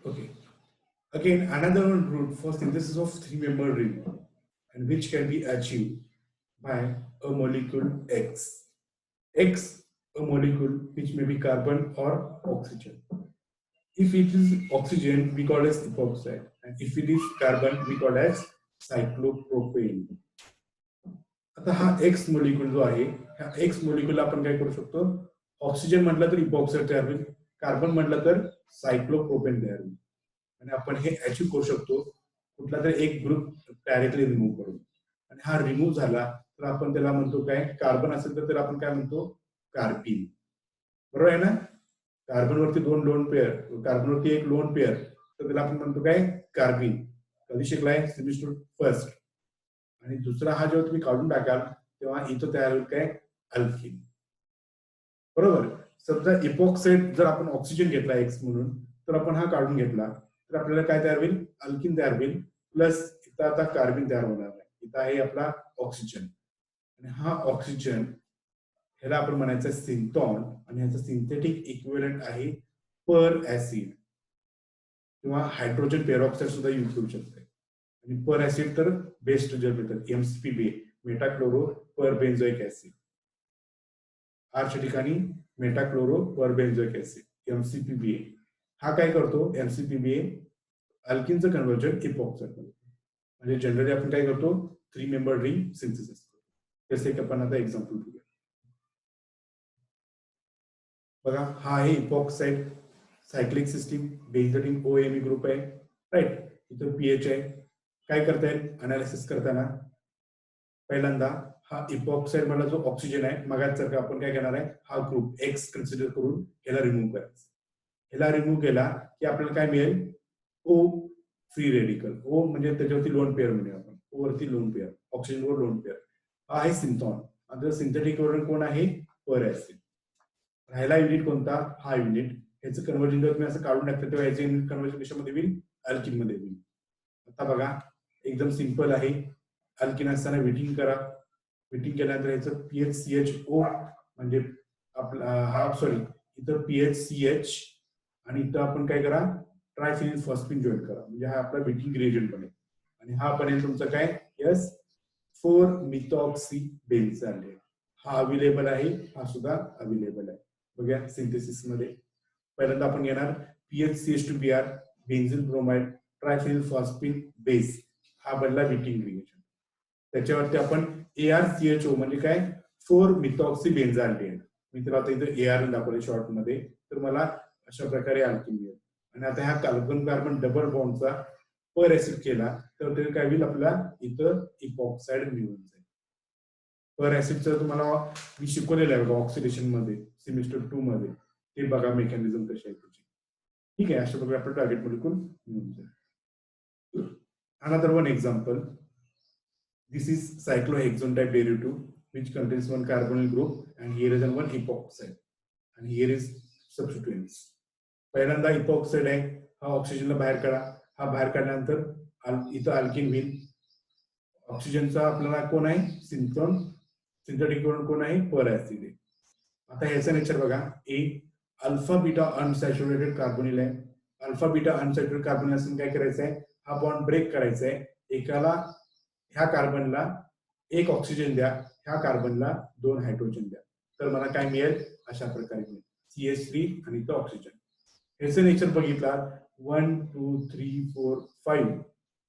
Okay. Again, another one route for synthesis of three-membered ring, and which can be achieved by a molecule X. X, a molecule which may be carbon or oxygen. If it is oxygen, we call as epoxide, and if it is carbon, we call as cyclopropane. आता हा x molecule जो आहे, ह्या x मॉलिक्यूलला आपण काय करू शकतो, oxygen म्हटलं तर इपॉक्साइड तयार होईल, कार्बन म्हटलं तर सायक्लोप्रोपेन तयार होईल. आणि आपण हे अचीव्ह करू शकतो कुठला तरी एक ग्रुप डायरेक्टली रिमूव्ह करून. आणि हा रिमूव्ह झाला तर आपण त्याला म्हणतो काय, कार्बन असेल तर त्याला आपण काय म्हणतो, कार्बीन. बरोबर आहे ना? कार्बनवरती दोन लोन पेअर, कार्बनवरती एक लोन पेअर, तर त्याला आपण म्हणतो काय, कार्बीन. कधी शिकलाय, सेमिस्टर फर्स्ट. आणि दुसरा हा जेव्हा तुम्ही काढून टाकाल तेव्हा इथं तयार होईल काय, अल्किन. बरोबर. समजा इपॉक्साइड जर आपण ऑक्सिजन घेतला एक्स म्हणून, तर आपण हा काढून घेतला तर आपल्याला काय तयार होईल, अल्किन तयार होईल. प्लस इथं आता कार्बन तयार होणार आहे. इथं आहे आपला ऑक्सिजन, आणि हा ऑक्सिजन ह्याला आपण म्हणायचं सिंथॉन, आणि ह्याचं सिंथेटिक इक्विव्हॅलंट आहे पर ऍसिड किंवा हायड्रोजन पेरॉक्साइड सुद्धा यूज करू शकते. आणि पर ऍसिड तर बेस्ट जनरेटर एमसीपीबी, मेटाक्लोरो पर बेन्झोइक ऍसिड. आरच्या ठिकाणी मेटाक्लोरो पर बेन्झोइक ऍसिड एमसीपीबी. हा काय करतो, एमसीपीबी अल्किनचं कन्व्हर्जन इपॉक्साइड मध्ये. म्हणजे जनरली आपण काय करतो, थ्री मेंबर रिंग सिंथेसिस करतो. जसे की आपण आता एक्झाम्पल बघूया. बघा, हा आहे इपॉक्साइड सायक्लिक सिस्टीम, बेन्झोडिन ओएमई ग्रुप आहे, राईट. इथं पीएच आहे. काय करता येईल अनालिसिस करताना, पहिल्यांदा हा इपॉक्साइड मला जो ऑक्सिजन आहे मगाच आपण काय करणार आहे, हा ग्रुप एक्स कन्सिडर करून ह्याला रिमूव्ह करायचं. ह्याला रिमूव्ह केला की आपल्याला काय मिळेल, ओ फ्री रेडिकल. ओ म्हणजे त्याच्यावरती लोन पेअर म्हणूया आपण, ओ वरती लोन पेअर, ऑक्सिजन वर लोन पेअर. हा आहे सिंथॉन. आता सिंथेटिक वरून कोण आहे, पर ऍसिड. राहिला युनिट कोणता, हा युनिट. ह्याचं कन्व्हर्जन जर तुम्ही असं काढून टाकतं तेव्हा ह्याचं युनिट कन्व्हर्जन कशामध्ये होईल, अल्किन मध्ये होईल. आता बघा एकदम सिंपल आहे. अल्किन असताना विटिंग करा. विटिंग केल्यानंतर ह्याचं पीएचसीएचओ म्हणजे आपला हा, सॉरी, इथं पीएचसीएच, आणि इथं आपण काय करा, ट्रायफिनिल फॉस्फिन जॉईन करा. म्हणजे हा आपला विटिंग रिएजंट बनेल. आणि हा बनेल तुमचं काय, यस 4-मिथॉक्सी बेन्झालेट. हा अवेलेबल आहे, हा सुद्धा अवेलेबल आहे. बघूया सिंथेसिस मध्ये. पहिल्यांदा आपण घेणार PHCH2Br, बेन्झिल ब्रोमाइड, ट्रायफिनिल फॉस्फिन बेस. हा बनला विटिंग रिएजंट. त्याच्यावरती आपण ArCHO म्हणजे काय, 4-मिथॉक्सी बेन्झाल्डेट. मी त्याला आता इथं AR दाखवले शॉर्ट मध्ये, तर मला अशा प्रकारे अल्किन मिळेल. आणि आता ह्या कार्बन कार्बन डबल बॉन्डचा पर ऍसिड केला तर ते काय होईल, आपल्याला इथं इपॉक्साइड मिळून जाईल. पर ऍसिडचं तुम्हाला मी शिकवलेलं आहे बघा ऑक्सिडेशन मध्ये, सेमिस्टर 2 मध्ये. ते बघा मेकॅनिझम कशी आहे त्याची. ठीक आहे, अशा प्रकारे आपण टार्गेट मॉलिक्यूल मिळून जाईल. Another one example, this is cyclohexone type derivative which contains one carbonyl group and here is one epoxide and here is substituents. पहिल्यांदा इपॉक्साइड आहे, हा ऑक्सिजनला बाहेर काढा. हा बाहेर काढल्यानंतर इथं अल्किन होईल. ऑक्सिजनचा आपल्याला कोण आहे, सिंथॉन. सिंथेटिक कोण आहे, पर ऍसिड आहे. आता ह्याचं नेचर बघा, ए अल्फा बीटा अनसॅच्युरेटेड कार्बोनिल आहे. अल्फा बीटा अनसॅच्युरेटेड कार्बोनिल असून काय करायचं आहे, हा बॉन्ड ब्रेक करायचा आहे. एकाला, ह्या कार्बनला एक ऑक्सिजन द्या, ह्या कार्बनला 2 हायड्रोजन द्या, तर मला काय मिळेल, अशा प्रकारे मिळेल CH3 आणि तो ऑक्सिजन. ह्याचं नेचर बघितला, 1 2 3 4 5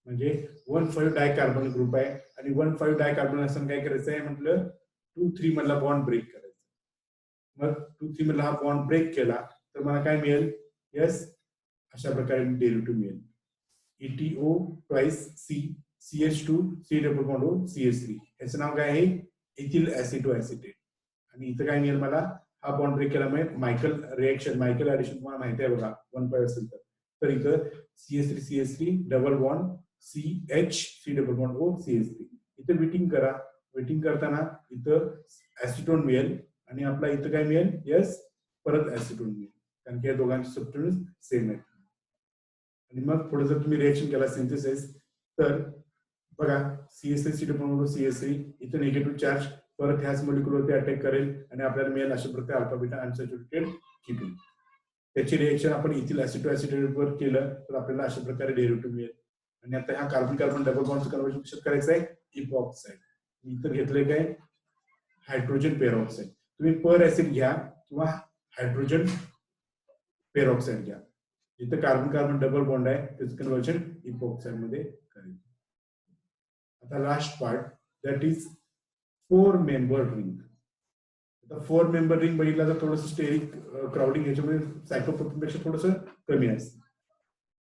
म्हणजे 1,5 डायकार्बन ग्रुप आहे. आणि 1,5 डायकार्बन असताना काय करायचं आहे म्हटलं, 2,3 मधला बॉन्ड ब्रेक करायचा. मग 2,3 मधला हा बॉन्ड ब्रेक केला तर मला काय मिळेल, यस अशा प्रकारे डेरिव्हेटिव्ह मिळेल. ETO twice C CH2 C double bond O CH3. याचं नाव काय आहे, इथिल ऍसिटो ऍसिटेट. आणि इथं काय मिळेल मला, हा बॉन्ड ब्रेक केल्यामुळे मायकल रिएक्शन, मायकल ऍडिशन तुम्हाला माहिती आहे बघा 1,5 असेल तर इथं CH3 CH3 double bond CH C double bond O CH3. इथं विटिंग करा. विटिंग करताना इथं ऍसिटोन मिळेल आणि आपला इथं काय मिळेल, यस परत ऍसिटोन मिळेल, कारण की या दोघांचे सबस्टिट्यूट सेम आहेत. आणि मग पुढे जर तुम्ही रिएक्शन केला सिंथेसिस, तर बघा CH3 डबल CH3 इथं निगेटिव्ह चार्ज परत ह्याच मॉलिक्यूलवरती अटॅक करेल आणि आपल्याला मिळेल अशा प्रकारे अल्फा बीटा अनसॅच्युरेटेड कीटोन. त्याची रिएक्शन आपण इथिल ऍसिटोएसिटेट वर केलं तर आपल्याला अशा प्रकारे डेरिव्हेटिव्ह मिळेल. आणि आता ह्या कार्बन कार्बन डबल बॉन्डचं कन्व्हर्जन कशात करायचं आहे, इपॉक्साईड. इथं घेतलंय काय, हायड्रोजन पेरॉक्साईड. तुम्ही पर ऍसिड घ्या किंवा हायड्रोजन पेरॉक्साईड घ्या. इथं कार्बन कार्बन डबल बॉन्ड आहे त्याचं कन्व्हर्जन इपॉक्साईड मध्ये करायचं. आता last part that is 4 member ring. आता 4 मेंबर रिंग बघितला तर थोडंसं स्टेरिक क्राउडिंग ह्याच्यामध्ये सायक्लोप्रोपेनपेक्षा थोडंसं कमी असतं.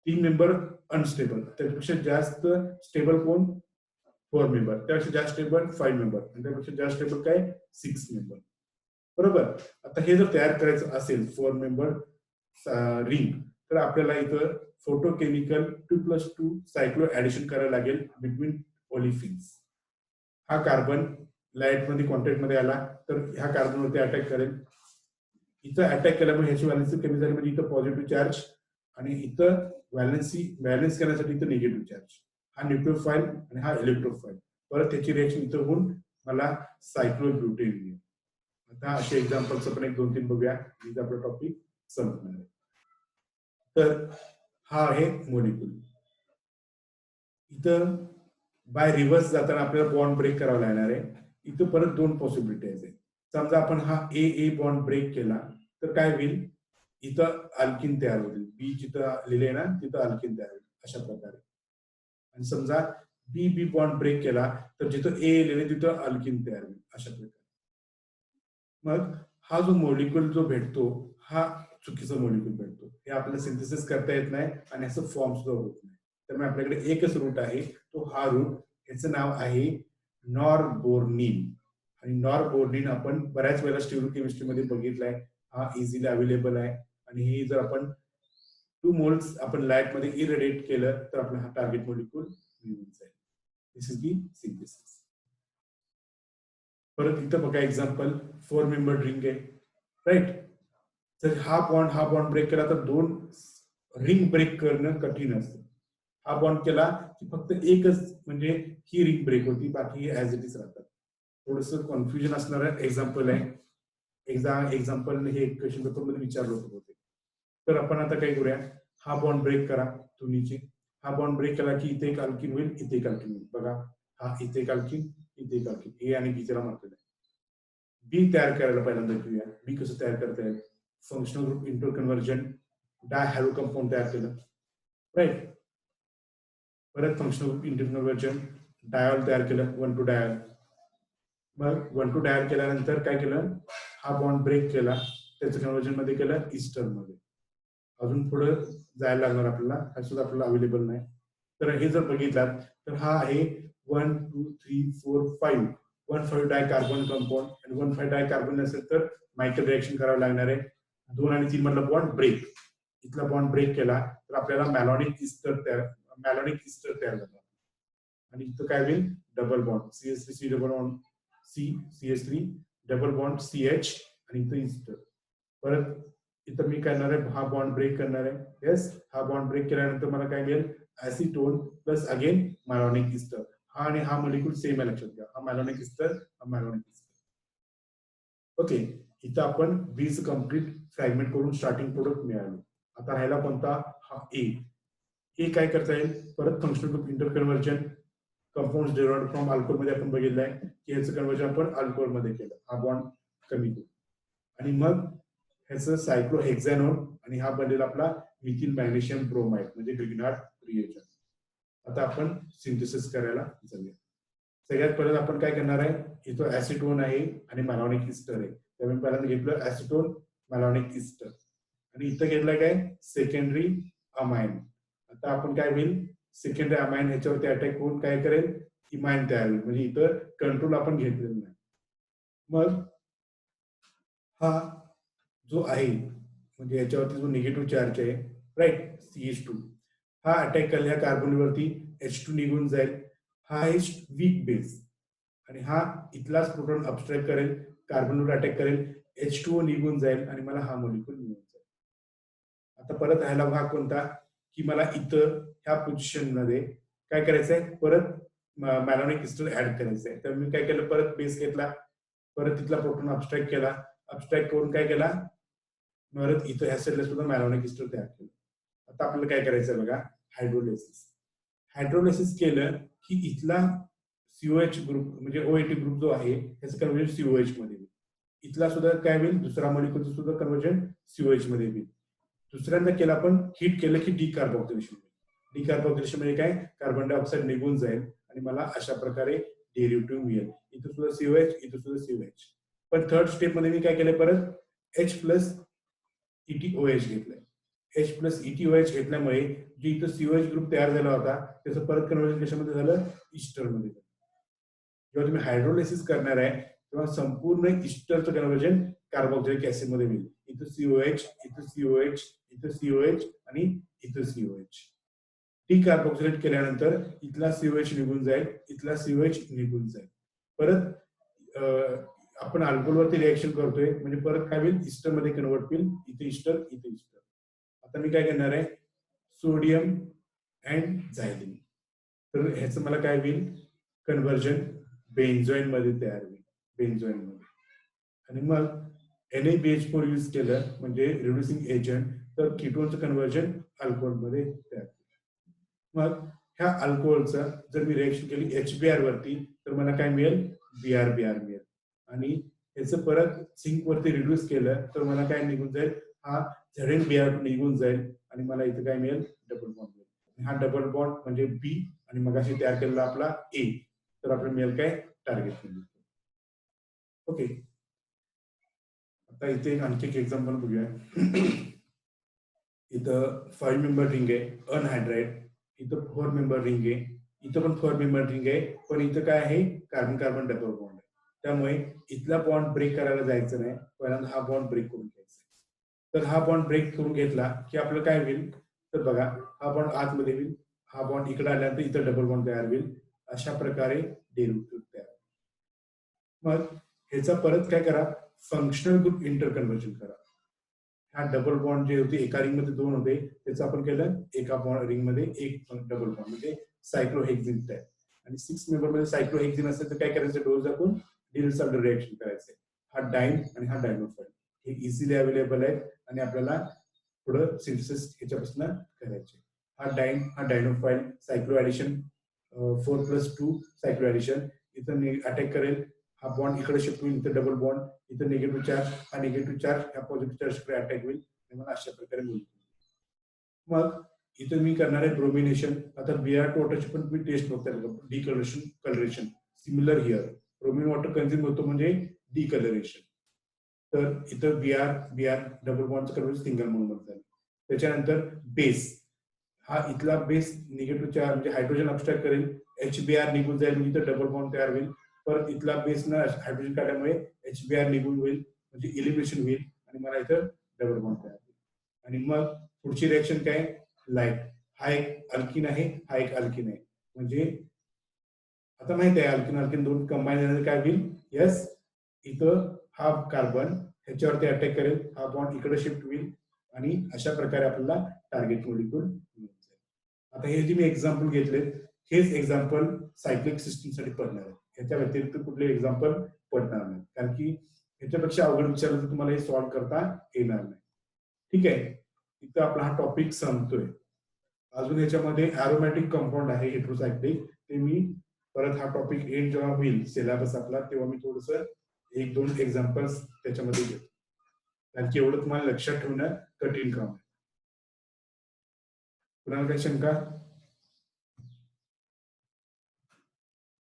3 मेंबर अनस्टेबल, त्यापेक्षा जास्त स्टेबल कोण, 4 मेंबर, त्यापेक्षा जास्त स्टेबल 5 मेंबर, आणि त्यापेक्षा जास्त स्टेबल काय 6 मेंबर. बरोबर. आता हे जर तयार करायचं असेल 4 मेंबर रिंग तर आपल्याला इथं फोटोकेमिकल 2+2 सायक्लो ऍडिशन करायला लागेल बिटवीन ओलिफिन्स. हा कार्बन लाईट मध्ये कॉन्टॅक्ट मध्ये आला तर ह्या कार्बनवरती अटॅक करेल. इथं अटॅक केल्यामुळे ह्याची व्हॅलेन्सी कमी झाली म्हणजे इथं पॉझिटिव्ह चार्ज, आणि इथं बॅलन्स करण्यासाठी इथं निगेटिव्ह चार्ज. हा न्यूक्लिओफाईल आणि हा इलेक्ट्रोफाईल. परत त्याची रिएक्शन इथं होऊन मला सायक्लोब्युटेन मिळेल. आता असे एक्झाम्पल्स आपण 1-2-3 बघूया, इथं आपला टॉपिक संपणार आहे. तर हा आहे मॉलिक्यूल. इथं बाय रिव्हर्स जाताना आपल्याला बॉन्ड ब्रेक करावा लागणार आहे. इथं परत 2 पॉसिबिलिटीज आहेत. समजा आपण हा ए बॉन्ड ब्रेक केला तर काय होईल, इथं अल्किन तयार होईल. बी जिथं लिहिले ना तिथं अल्किन तयार होईल अशा प्रकारे. आणि समजा बी बॉन्ड ब्रेक केला तर जिथं ए लिहिले तिथं अल्किन तयार होईल अशा प्रकारे. मग हा जो मॉलिक्यूल जो भेटतो हा चुकीचा मॉलिक्यूल भेटतो. हे आपल्याला सिंथेसिस करता येत नाही आणि असं फॉर्म सुद्धा होत नाही. त्यामुळे आपल्याकडे एकच रूट आहे, तो हा रूट. याचं नाव आहे नॉरबोर्निन. आणि नॉरबोर्निन आपण बऱ्याच वेळेला स्टिरियोकेमिस्ट्रीमध्ये बघितलंय. हा इझिली अवेलेबल आहे. आणि हे जर आपण 2 मोल्स आपण लाईट मध्ये इरेडिएट केलं तर आपला हा टार्गेट मॉलिक्यूल मिळून जाईल. दिस इज दी सिंथेसिस. परत इथं बघा एक्झाम्पल 4 मेंबर रिंग आहे, राईट. तर हा बॉन्ड ब्रेक केला तर 2 रिंग ब्रेक करणं कठीण असतं. हा बॉन्ड केला की फक्त एकच म्हणजे ही रिंग ब्रेक होती, बाकी ऍज इट इज राहतात. थोडंसं कन्फ्युजन असणारं एक्झाम्पल आहे. एक्झाम्पल हे क्वेश्चन पेपर मध्ये विचारलं होते. तर आपण आता काय करूया, हा बॉन्ड ब्रेक करा दोन्हीची. हा बॉन्ड ब्रेक केला की इथे एक अल्किन होईल, इथे एक अल्किन होईल. बघा हा इथे एक अल्किन, इथे एक अल्किन. ए आणि बी ला म्हटलेलं आहे. बी तयार करायला पहिल्यांदा घेऊया. बी कसं तयार करता येईल, फंक्शनल ग्रुप इंटरकन्व्हर्जन डायहॅलो कंपाऊंड तयार केलं, राईट. परत फंक्शनल ग्रुप इंटरकन्व्हर्जन डायॉल तयार केलं, 1,2 डायॉल. मग 1,2 डायल केल्यानंतर काय केलं, हा बॉन्ड ब्रेक केला, त्याचं कन्व्हर्जन मध्ये केलं ईस्टर मध्ये. अजून पुढे जायला लागणार आपल्याला, हा सुद्धा आपल्याला अवेलेबल नाही. तर हे जर बघितलात तर हा आहे 1, 2, 3, 4, 5 1,5 डाय कार्बन कंपाऊंड. आणि 1,5 डाय कार्बन असेल तर मायकेल रिएक्शन करावं लागणार आहे. 2 आणि 3 मधला बॉन्ड ब्रेक, इथला बॉन्ड ब्रेक केला तर आपल्याला मॅलोनिक इस्टर तयार झाला. आणि इथं काय होईल, double bond CH3 double bond CH3 double bond CH आणि इथं इस्टर. परत इथं मी करणार आहे, हा बॉन्ड ब्रेक करणार आहे. येस, हा बॉन्ड ब्रेक केल्यानंतर मला काय मिळेल, ऍसिटोन प्लस अगेन मॅलोनिक इस्टर. हा आणि हा मॉलिक्यूल सेम आहे, लक्षात घ्या. हा मॅलोनिक इस्टर, हा मॅलोनिक इस्टर. ओके, इथं आपण बीच कम्प्लीट फ्रॅगमेंट करून स्टार्टिंग प्रोडक्ट मिळालं. आता राहिला कोणता, हा ए काय करता येईल, परत functional group interconversion compounds derived from alcohol मध्ये आपण बघितलंय की ह्याचं कन्व्हर्जन आपण अल्कोहोल मध्ये केलं, हा बॉन्ड कमी करू. आणि मग ह्याचं सायक्लोहेक्झॅनोन आणि हा बनेल आपला मिथिल मॅग्नेशियम ब्रोमाइड म्हणजे ग्रिग्नार्ड रिएजन. आता आपण सिंथेसिस करायला जाऊया. सगळ्यात पहिल्यांदा आपण काय करणार आहे, इथं ऍसिटोन आहे आणि मॅलोनिक इस्टर आहे. त्यामुळे पहिल्यांदा घेतलं ऍसिटोन मॅलोनिक इस्टर आणि इथं घेतलं काय सेकंडरी अमाइन. आता आपण काय होईल, सेकंडरी अमाइन ह्याच्यावरती अटॅक होऊन काय करेल, इमाइन तयार होईल. म्हणजे इथं कंट्रोल आपण घेतलेलं नाही. मग हा जो आहे म्हणजे याच्यावरती जो निगेटिव्ह चार्ज आहे, राईट, CH2, हा अटॅक केलेल्या कार्बनवरती H2 निघून जाईल. हा आहे वीक बेस आणि हा इथलाच प्रोटॉन अबस्ट्रॅक्ट करेल, कार्बनवर अटॅक करेल, H2O निघून जाईल आणि मला हा मॉलिक्यूल मिळून जाईल. आता परत राहिला भाग कोणता, की मला इथं ह्या पोझिशन मध्ये काय करायचंय, परत मॅलोनिक इस्टर ऍड करायचंय. तर मी काय केलं, परत बेस घेतला, परत तिथला प्रोटॉन अबस्ट्रॅक्ट केला, अबस्ट्रॅक्ट करून काय केला, परत इथं ह्या साईडला सुद्धा मॅलोनिक इस्टर तयार केलं. आता आपल्याला काय करायचं बघा, हायड्रोलायसिस. हायड्रोलायसिस केलं की इथला सीओएच ग्रुप म्हणजे ओएटी ग्रुप जो आहे त्याचं कन्व्हर्जन सीओएच मध्ये होईल. इथला सुद्धा काय होईल, दुसरा मॉलिक्युलचं सुद्धा कन्व्हर्जन सीओएच मध्ये होईल. दुसऱ्यांदा केलं आपण, हीट केलं की डिकार्बोक्सिलेशन. डिकार्बोक्सिलेशन म्हणजे काय, कार्बन डायऑक्साईड निघून जाईल आणि मला अशा प्रकारे डेरिव्हेटिव्ह मिळेल. इथं सुद्धा सीओएच, इथं सुद्धा सीओएच. पण थर्ड स्टेप मध्ये मी काय केलं, परत एच प्लस ETOH घेतलंय. एच प्लस ETOH घेतल्यामुळे जे इथं सीओएच ग्रुप तयार झाला होता त्याचं परत कन्व्हर्जन कशामध्ये झालं, इस्टरमध्ये. जेव्हा तुम्ही हायड्रोलायसिस करणार आहे तेव्हा संपूर्ण इस्टरचं कन्व्हर्जन कार्बोक्सिलिक ऍसिड मध्ये होईल. इथं सीओएच, इथं सीओएच, इथं सीओएच आणि इथं सीओएच. डिकार्बोक्सिलेट केल्यानंतर इथला सीओएच निघून जाईल, इथला सीओएच निघून जाईल. परत आपण अल्कोहोलवरती रिएक्शन करतोय म्हणजे परत काय होईल, इस्टर मध्ये कन्वर्ट होईल. इथे इस्टर, इथे इस्टर. आता मी काय करणार आहे, सोडियम अँड झायलिन. तर ह्याचं मला काय होईल, कन्व्हर्जन बेन्झोइन मध्ये तयार होईल, बेन्झोइन मध्ये. आणि मग NaBH4 यूज केलं म्हणजे रिड्युसिंग एजंट, तर कीटोनचं कन्व्हर्जन अल्कोहोल मध्ये तयार होईल. मग ह्या अल्कोहोलचं जर मी रिएक्शन केली HBr वरती तर मला काय मिळेल, BrBr मिळेल. आणि याचं परत सिंक वरती रिड्यूस केलं तर मला काय निघून जाईल, हा ZnBr निघून जाईल आणि मला इथे काय मिळेल, डबल बॉन्ड मिळेल. हा डबल बॉन्ड म्हणजे B आणि मग अशी तयार केलेला आपला A. तर आपलं मिळेल काय, टार्गेट मिळेल. ओके, आता इथे आणखी एक एक्झाम्पल बघूया. इथं 5 मेंबर रिंग आहे अनहायड्राइड, इथं 4 मेंबर रिंग आहे, इथं पण 4 मेंबर रिंग आहे, पण इथं काय आहे, कार्बन कार्बन डबल बॉन्ड आहे. त्यामुळे इथला बॉन्ड ब्रेक करायला जायचं नाही, पहिल्यांदा हा बॉन्ड ब्रेक करून घ्यायचा. तर हा बॉन्ड ब्रेक करून घेतला की आपलं काय होईल, तर बघा हा बॉन्ड आतमध्ये होईल, हा बॉन्ड इकडे आल्यानंतर इथं डबल बॉन्ड तयार होईल. अशा प्रकारे डेरिव्हेटिव्ह तयार. मग ह्याचा परत काय करा, फंक्शनल ग्रुप इंटरकन्व्हर्जन करा. हा डबल बॉन्ड जे होते एका रिंग मध्ये 2 होते, त्याचं आपण केलं एका रिंग मध्ये एक डबल बॉन्ड म्हणजे सायक्लोहेक्झिन तयार. आणि 6 मेंबर मध्ये सायक्लोहेक्झिन असेल तर काय करायचं, डोस दाखवून डिलसॉल्ट रिएक्शन करायचं. हा डाईन आणि हा डायनोफाईल हे इझिली अवेलेबल आहेत आणि आपल्याला पुढं सिंथेसिस ह्याच्यापासून करायचे. हा डाईन, हा डायनोफाईल सायक्लो ऍडिशन 4+2 सायक्लो ऍडिशन इथं अटॅक करेल. हा बॉन्ड इकडे शिफ्ट होईल, इथं डबल बॉन्ड, इथं निगेटिव्ह चार्ज, हा निगेटिव्ह चार्ज ह्या पॉझिटिव्ह चार्जकडे अटॅक होईल आणि मला अशा प्रकारे मिळेल. मग इथं मी करणार आहे ब्रोमिनेशन. आता Br वॉटरची पण तुम्ही टेस्ट बघताय, decolouration colouration similar here. Bromine water consume होतो म्हणजे डिकलरेशन. तर इथं Br डबल बॉन्डचं कन्व्हर्जन सिंगल बॉन्ड झालं. त्याच्यानंतर बेस, हा इथला बेस निगेटिव्ह चार्ज म्हणजे हायड्रोजन अब्स्ट्रॅक्ट करेल, HBr निघून जाईल म्हणजे इथं डबल बॉन्ड तयार होईल. परत इथला बेस ना हायड्रोजन काढल्यामुळे HBr निघून होईल म्हणजे इलिमिनेशन होईल आणि मला इथं डबल बॉन्ड तयार होईल. आणि मग पुढची रिएक्शन काय, लाईट. हा एक अल्किन आहे, हा एक अल्किन आहे. म्हणजे आता माहिती आहे अल्किन अल्किन दोन कंबाईन झाल्यानंतर काय होईल, यस इथं हा कार्बन ह्याच्यावरती अटॅक करेल, हा बॉन्ड इकडे शिफ्ट होईल आणि अशा प्रकारे आपल्याला टार्गेट मॉलिक्युल मिळून जाईल. आता हे जे मी एक्झाम्पल घेतले हेच एक्झाम्पल सायक्लिक सिस्टीम साठी पडणार आहे, ह्याच्या व्यतिरिक्त कुठले एक्झाम्पल पडणार नाही, कारण की ह्याच्यापेक्षा अवघड विचारलं तर तुम्हाला हे सॉल्व्ह करता येणार नाही. ठीक आहे, इथं आपला हा टॉपिक संपतोय. अजून याच्यामध्ये अरोमॅटिक कंपाऊंड आहे हेट्रोसायक्लिक, ते मी परत हा टॉपिक एंड जेव्हा होईल सिलेबस आपला तेव्हा मी थोडस 1-2 एक्झाम्पल्स त्याच्यामध्ये घेतो, कारण की एवढं तुम्हाला लक्षात ठेवणं कठीण काम आहे. कुणाला काही शंका?